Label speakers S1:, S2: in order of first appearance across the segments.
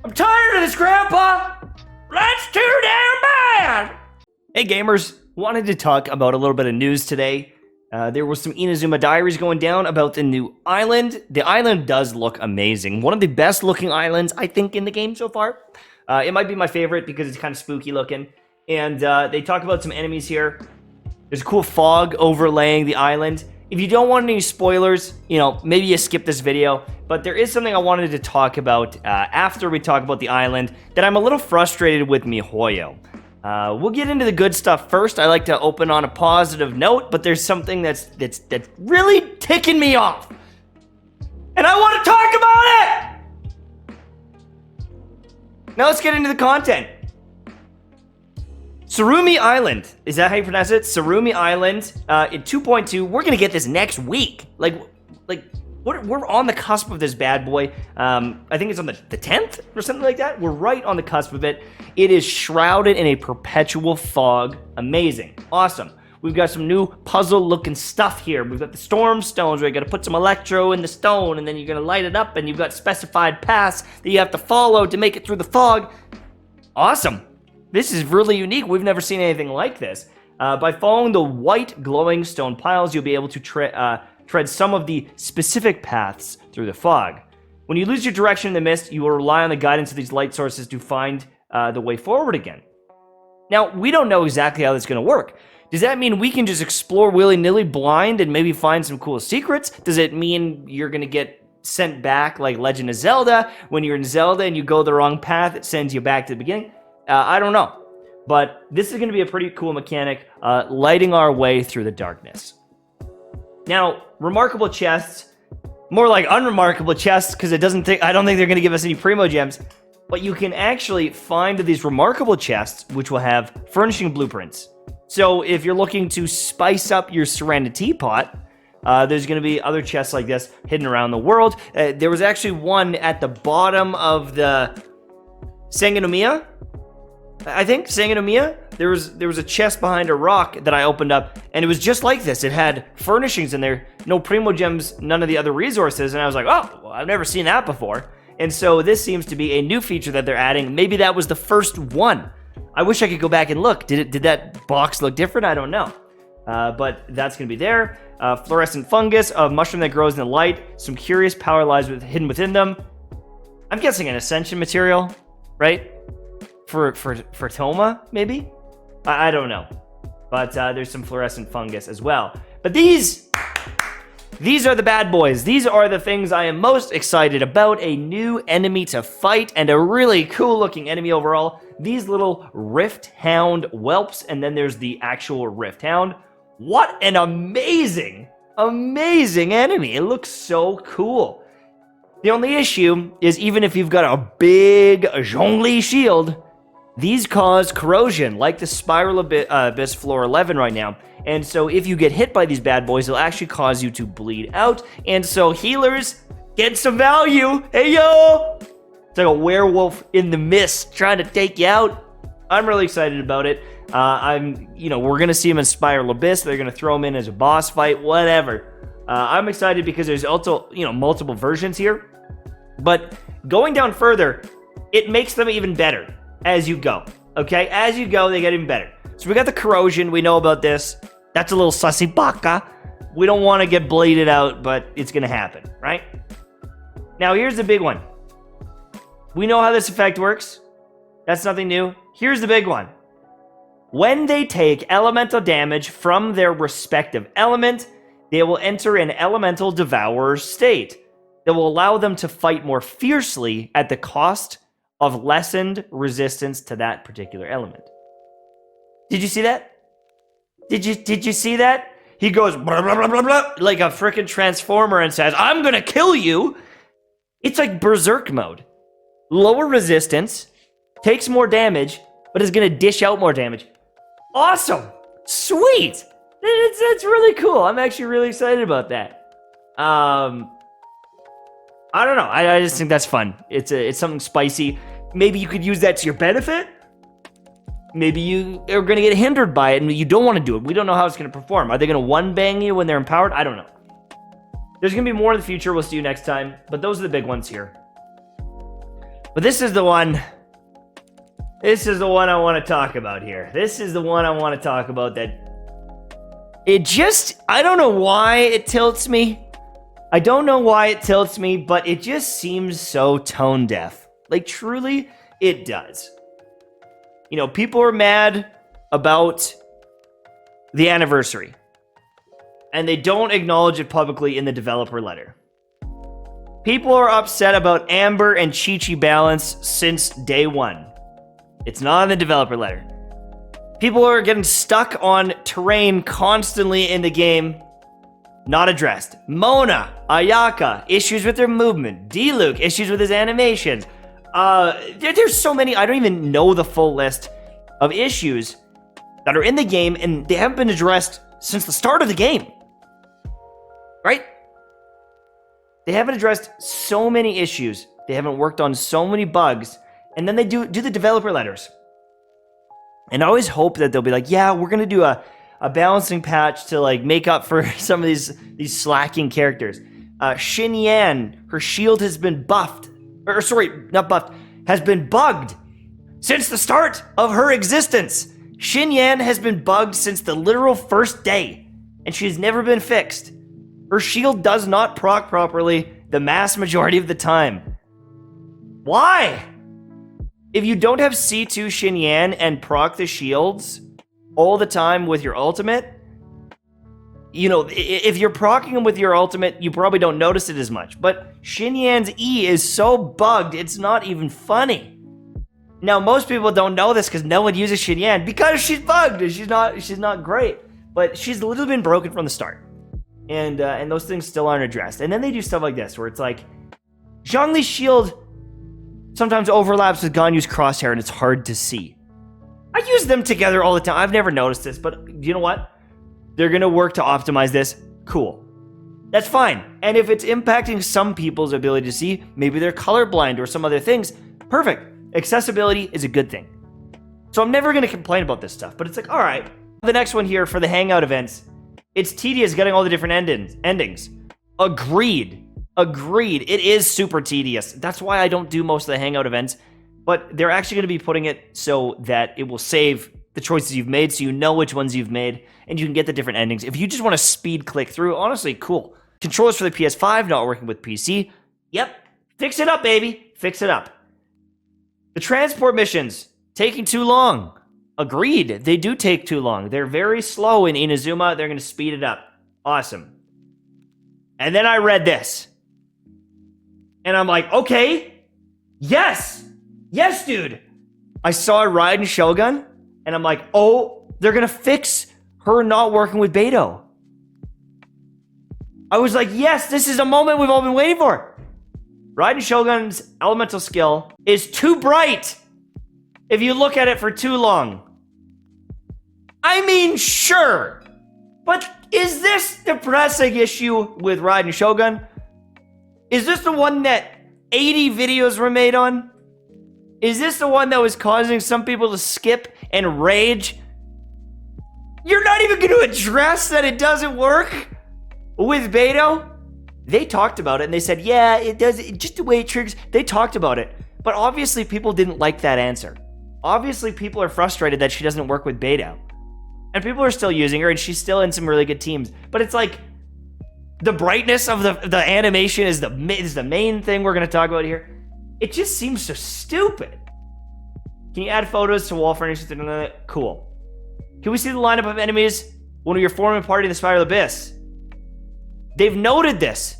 S1: I'm tired of this, Grandpa! That's too damn bad! Hey gamers, wanted to talk about a little bit of news today. There was some Inazuma Diaries going down about the new island. The island does look amazing. One of the best looking islands, I think, in the game so far. It might be my favorite because it's kind of spooky looking. And they talk about some enemies here. There's a cool fog overlaying the island. If you don't want any spoilers, you know, maybe you skip this video. But there is something I wanted to talk about after we talk about the island that I'm a little frustrated with MiHoYo. We'll get into the good stuff first. I like to open on a positive note, but there's something that's really ticking me off. And I want to talk about it! Now let's get into the content. Surumi Island. Is that how you pronounce it? Surumi Island in 2.2. We're going to get this next week. Like we're on the cusp of this bad boy. I think it's on the 10th or something like that. We're right on the cusp of it. It is shrouded in a perpetual fog. Amazing. Awesome. We've got some new puzzle-looking stuff here. We've got the storm stones where you got to put some electro in the stone, and then you're going to light it up, and you've got specified paths that you have to follow to make it through the fog. Awesome. This is really unique. We've never seen anything like this. By following the white glowing stone piles, you'll be able to tread some of the specific paths through the fog. When you lose your direction in the mist, you will rely on the guidance of these light sources to find the way forward again. Now, we don't know exactly how this is going to work. Does that mean we can just explore willy-nilly blind and maybe find some cool secrets? Does it mean you're going to get sent back like Legend of Zelda? When you're in Zelda and you go the wrong path, it sends you back to the beginning? I don't know. But this is going to be a pretty cool mechanic, lighting our way through the darkness. Now, remarkable chests, more like unremarkable chests, because I don't think they're going to give us any primo gems. But you can actually find these remarkable chests, which will have furnishing blueprints. So if you're looking to spice up your Serenity Teapot, there's going to be other chests like this hidden around the world. There was actually one at the bottom of the Sangonomiya. I think Sangonomiya. There was a chest behind a rock that I opened up, and it was just like this. It had furnishings in there, no primo gems, none of the other resources, and I was like, oh, well, I've never seen that before. And so this seems to be a new feature that they're adding. Maybe that was the first one. I wish I could go back and look. Did that box look different? I don't know. But that's going to be there. Fluorescent Fungus, a mushroom that grows in the light. Some curious power lies hidden within them. I'm guessing an ascension material, right? For Toma, maybe? I don't know. But there's some Fluorescent Fungus as well. But these are the bad boys. These are the things I am most excited about. A new enemy to fight and a really cool looking enemy overall. These little Rift Hound whelps, and then there's the actual Rift Hound. What an amazing enemy. It looks so cool. The only issue is even if you've got a big Zhongli shield, these cause corrosion, like the Spiral Abyss Floor 11 right now. And so if you get hit by these bad boys, it'll actually cause you to bleed out. And so healers, get some value. Hey, yo! It's like a werewolf in the mist trying to take you out. I'm really excited about it. We're going to see him in Spiral Abyss. They're going to throw him in as a boss fight, whatever. I'm excited because there's also, multiple versions here. But going down further, it makes them even better as you go. Okay? As you go, they get even better. So we got the corrosion. We know about this. That's a little sussy baka. We don't want to get bleeded out, but it's going to happen, right? Now, here's the big one. We know how this effect works. That's nothing new. Here's the big one. When they take elemental damage from their respective element, they will enter an elemental devourer state that will allow them to fight more fiercely at the cost of lessened resistance to that particular element. Did you see that? Did you see that? He goes blah, blah, blah, blah, blah, like a freaking transformer and says, I'm gonna kill you. It's like berserk mode. Lower resistance, takes more damage, but is gonna dish out more damage. Awesome! Sweet! That's really cool. I'm actually really excited about that. I don't know. I just think that's fun. It's something spicy. Maybe you could use that to your benefit. Maybe you are going to get hindered by it and you don't want to do it. We don't know how it's going to perform. Are they going to one-bang you when they're empowered? I don't know. There's going to be more in the future. We'll see you next time. But those are the big ones here. But this is the one. This is the one I want to talk about here. This is the one I want to talk about that. It just, I don't know why it tilts me. I don't know why it tilts me, but it just seems so tone deaf. Like, truly, it does. You know, people are mad about the anniversary, and they don't acknowledge it publicly in the developer letter. People are upset about Amber and Chi-Chi balance since day one. It's not in the developer letter. People are getting stuck on terrain constantly in the game. Not addressed. Mona, Ayaka, issues with their movement. D-Luke, issues with his animations. There's so many, I don't even know the full list of issues that are in the game, and they haven't been addressed since the start of the game. Right? They haven't addressed so many issues. They haven't worked on so many bugs. And then they do the developer letters. And I always hope that they'll be like, yeah, we're going to do a balancing patch to like make up for some of these slacking characters. Xin Yan, her shield has been buffed. Or sorry, not buffed. Has been bugged since the start of her existence. Xin Yan has been bugged since the literal first day. And she's never been fixed. Her shield does not proc properly the mass majority of the time. Why? If you don't have C2 Xin Yan and proc the shields all the time with your ultimate, you know, if you're proccing them with your ultimate, you probably don't notice it as much. But Xin Yan's E is so bugged, it's not even funny. Now, most people don't know this because no one uses Xin Yan because she's bugged. She's not great. But she's literally been broken from the start. And those things still aren't addressed. And then they do stuff like this, where it's like, Zhongli's shield sometimes overlaps with Ganyu's crosshair, and it's hard to see. I use them together all the time. I've never noticed this, but you know what? They're going to work to optimize this. Cool. That's fine. And if it's impacting some people's ability to see, maybe they're colorblind or some other things, perfect. Accessibility is a good thing. So I'm never going to complain about this stuff, but it's like, all right. The next one here for the Hangout events, it's tedious getting all the different endings. Agreed. It is super tedious. That's why I don't do most of the Hangout events, but they're actually going to be putting it so that it will save the choices you've made so you know which ones you've made, and you can get the different endings. If you just want to speed click through, honestly, cool. Controllers for the PS5 not working with PC. Yep. Fix it up, baby. Fix it up. The transport missions, taking too long. Agreed. They do take too long. They're very slow in Inazuma. They're going to speed it up. Awesome. And then I read this. And I'm like, okay. Yes, dude. I saw Raiden Shogun, and I'm like, oh, they're going to fix her not working with Beto. I was like, yes, this is a moment we've all been waiting for. Raiden Shogun's elemental skill is too bright if you look at it for too long. I mean, sure. But is this the pressing issue with Raiden Shogun? Is this the one that 80 videos were made on? Is this the one that was causing some people to skip and rage? You're not even going to address that it doesn't work with Beto? They talked about it and they said, yeah, it does, just the way it triggers. They talked about it, but obviously people didn't like that answer. Obviously people are frustrated that she doesn't work with Beto. And people are still using her and she's still in some really good teams. But it's like, the brightness of the animation is the main thing we're going to talk about here. It just seems so stupid. Can you add photos to wall furniture? Cool. Can we see the lineup of enemies when you're forming a party in the Spiral Abyss? They've noted this.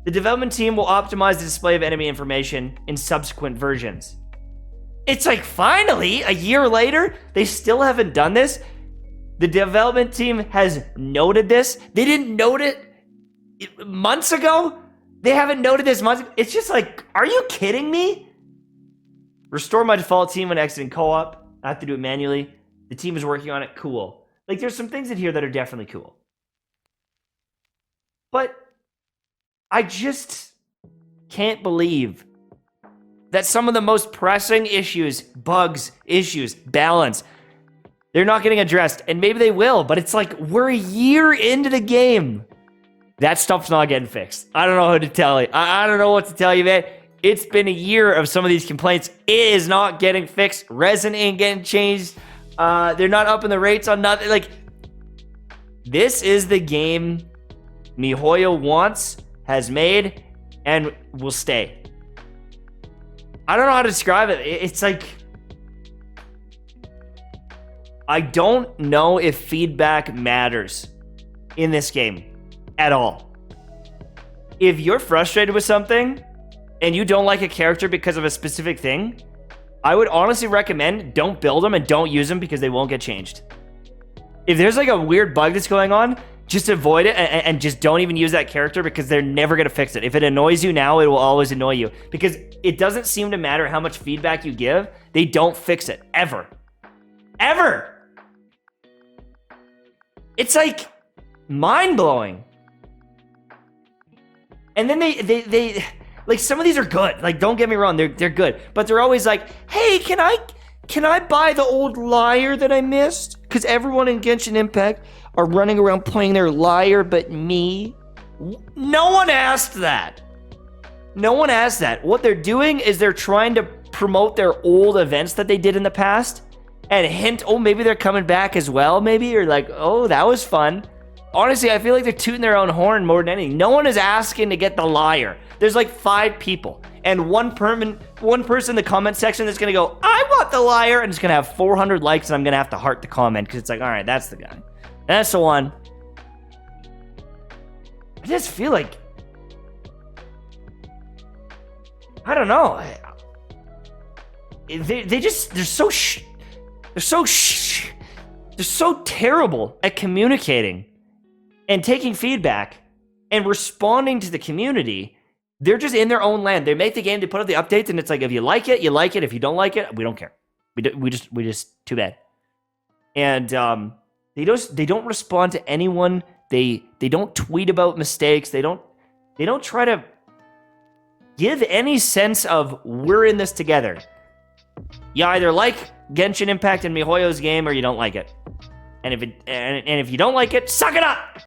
S1: The development team will optimize the display of enemy information in subsequent versions. It's like, finally, a year later, they still haven't done this. The development team has noted this. They didn't note it months ago. They haven't noted this months. It's just like, are you kidding me? Restore my default team when exiting co-op. I have to do it manually. The team is working on it. Cool. Like, there's some things in here that are definitely cool. But I just can't believe that some of the most pressing issues, bugs, issues, balance, they're not getting addressed. And maybe they will, but it's like, we're a year into the game. That stuff's not getting fixed. I don't know how to tell you. I don't know what to tell you, man. It's been a year of some of these complaints. It is not getting fixed. Resin ain't getting changed. They're not upping the rates on nothing. Like, this is the game MiHoYo wants, has made, and will stay. I don't know how to describe it. It's like, I don't know if feedback matters in this game at all. If you're frustrated with something and you don't like a character because of a specific thing, I would honestly recommend don't build them and don't use them because they won't get changed. If there's like a weird bug that's going on, just avoid it and just don't even use that character because they're never going to fix it. If it annoys you now, it will always annoy you because it doesn't seem to matter how much feedback you give. They don't fix it ever. Ever. It's like mind-blowing. And then they like, some of these are good. Like, don't get me wrong, they're good. But they're always like, hey, can I buy the old lyre that I missed? Because everyone in Genshin Impact are running around playing their lyre but me. No one asked that. No one asked that. What they're doing is they're trying to promote their old events that they did in the past and hint, oh, maybe they're coming back as well, maybe, or like, oh, that was fun. Honestly, I feel like they're tooting their own horn more than anything. No one is asking to get the lyre. There's like 5 people and one person in the comment section that's gonna go, I want the lyre, and it's gonna have 400 likes, and I'm gonna have to heart the comment because it's like, all right, that's the guy. That's the one. I just feel like, I don't know. They're so terrible at communicating and taking feedback and responding to the community. They're just in their own land. They make the game, they put up the updates, and it's like, if you like it, you like it. If you don't like it, we don't care. We just too bad. And they don't respond to anyone. They don't tweet about mistakes. They don't try to give any sense of we're in this together. You either like Genshin Impact and MiHoYo's game or you don't like it. And if you don't like it, suck it up.